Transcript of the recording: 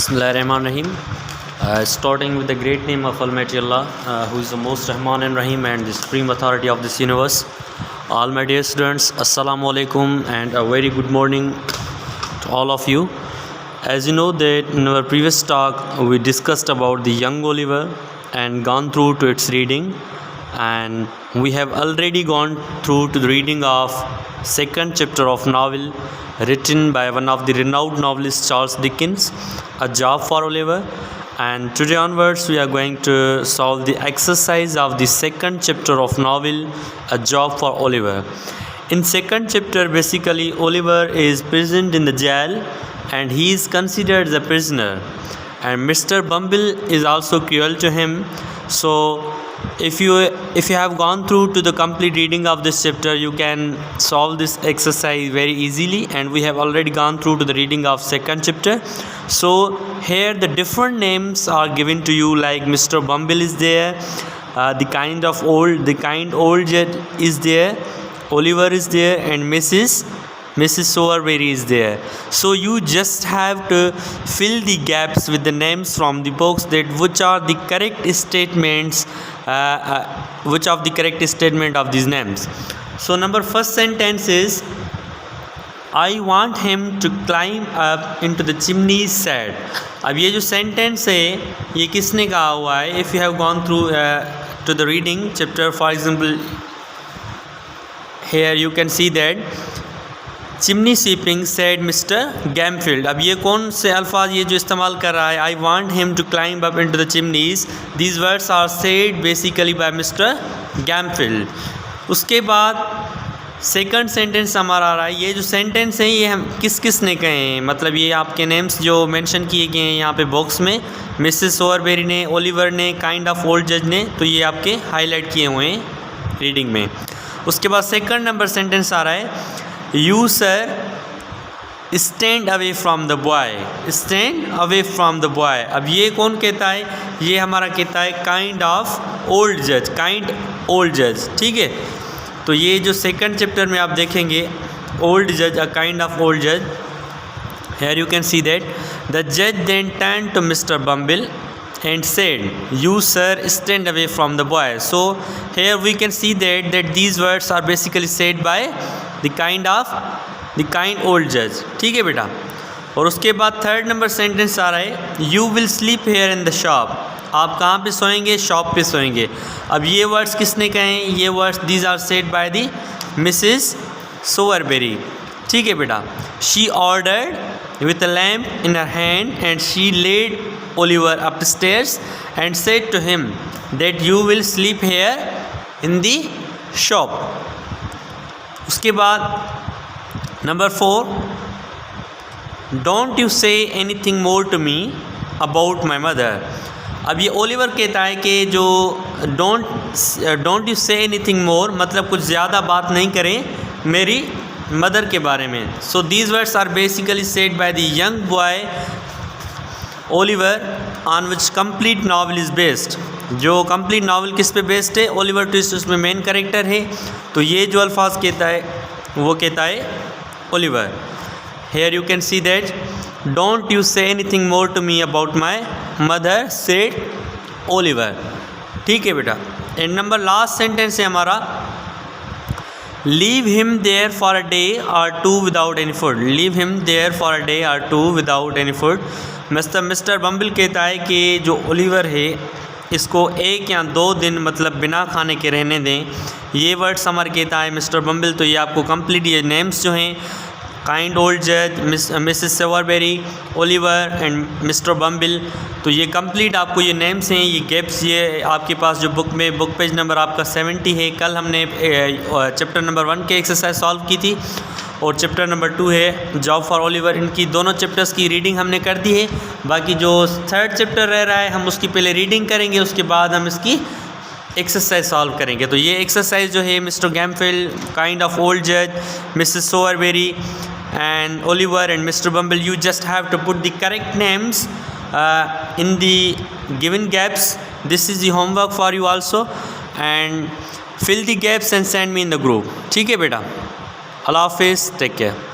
Bismillahirrahmanirrahim. Starting with the great name of Almighty Allah, who is the most Rahman and Rahim and the supreme authority of this universe. All my dear students, Assalamu alaikum and a very good morning to all of you. As you know that in our previous talk we discussed about the young Oliver and gone through to its reading, and we have already gone through to the reading of second chapter of novel written by one of the renowned novelists Charles Dickens, A Job for Oliver. And today onwards we are going to solve the exercise of the second chapter of novel A Job for Oliver. In second chapter, basically Oliver is prisoned in the jail and he is considered the prisoner, and Mr. Bumble is also cruel to him. So if you have gone through to the complete reading of this chapter, you can solve this exercise very easily, and we have already gone through to the reading of second chapter. So here the different names are given to you, like Mr. Bumble is there, the kind old jet is there, Oliver is there, and Mrs. Sowerberry is there. So you just have to fill the gaps with the names from the books, that which are the correct statements, which of the correct statement of these names. So first sentence is, I want him to climb up into the chimney said. अब ये जो sentence है ये किसने कहा हुआ है? If you have gone through to the reading chapter, for example, here you can see that chimney sweeping said mister Gamfield. अब ये कौन से अल्फाज ये जो इस्तेमाल कर रहा है? I want him to climb up into the chimneys. These words are said basically by mister Gamfield. उसके बाद सेकंड सेंटेंस हमारा आ रहा है. ये जो सेंटेंस है ये हम किस ने कहे हैं, मतलब ये आपके नेम्स जो मेंशन किए गए हैं यहाँ पे बॉक्स में, मिसेस सोवरबेरी ने, ओलिवर ने, काइंड ऑफ ओल्ड जज ने, तो ये आपके हाईलाइट किए हुए हैं रीडिंग में. उसके बाद सेकंड नंबर सेंटेंस आ रहा है, You sir, stand away from the boy. Stand away from the boy. अब ये कौन कहता है? ये हमारा कहता है काइंड ऑफ ओल्ड जज. काइंड ओल्ड जज, ठीक है. तो ये जो सेकंड चैप्टर में आप देखेंगे, ओल्ड जज, अ काइंड ऑफ ओल्ड जज. Here you can see that the judge then turned to Mr. Bumble and said, You sir, stand away from the boy. So here we can see that these words are basically said by the kind old judge. ठीक है बेटा. और उसके बाद third number sentence आ रहा है, You will sleep here in the shop. आप कहाँ पे सोएंगे? शॉप पे सोएंगे. अब ये वर्ड्स किसने कहे हैं? ये words these are said by the missus Sowerberry. ठीक है बेटा. She ordered with a lamp in her hand and she led Oliver upstairs and said to him that you will sleep here in the shop. उसके बाद number 4, don't you say anything more to me about my mother. अब ये Oliver कहता है कि जो don't you say anything more, मतलब कुछ ज़्यादा बात नहीं करें मेरी मदर के बारे में. So these words are basically said by the young boy Oliver on which complete novel is based. जो कंप्लीट नावल किस पे बेस्ड है? ओलिवर ट्विस्ट उसमें मेन कैरेक्टर है. तो ये जो अल्फाज कहता है वो कहता है Oliver. Here you can see that don't you say anything more to me about my mother said Oliver. ठीक है बेटा. एंड नंबर लास्ट सेंटेंस है हमारा, leave him there for a day or two without any food. Leave him there for a day or two without any food. Mister Bumble कहता है कि जो Oliver है इसको 1 या 2 दिन मतलब बिना खाने के रहने दें. ये वर्ड्स हमारे कहता है मिस्टर बम्बल. तो ये आपको कंप्लीट ये नेम्स जो हैं, काइंड ओल्ड जज, मिसेस सोवरबेरी, ओलिवर एंड मिस्टर बम्बल, तो ये कंप्लीट आपको ये नेम्स हैं. ये गैप्स ये आपके पास जो बुक में बुक पेज नंबर आपका 70 है. कल हमने चैप्टर नंबर 1 के एक्सरसाइज सॉल्व की थी और चैप्टर नंबर 2 है जॉब फॉर ओलिवर. इनकी दोनों चैप्टर्स की रीडिंग हमने कर दी है. बाकी जो थर्ड चैप्टर रह रहा है हम उसकी पहले रीडिंग करेंगे, उसके बाद हम इसकी एक्सरसाइज सॉल्व करेंगे. तो ये एक्सरसाइज जो है, मिस्टर गैमफील्ड, काइंड ऑफ ओल्ड जज, Mrs सोवरबेरी and Oliver and Mr. Bumble, you just have to put the correct names in the given gaps. This is the homework for you also, and fill the gaps and send me in the group. ठीक है बेटा. अल्लाह हाफिज़. Take care.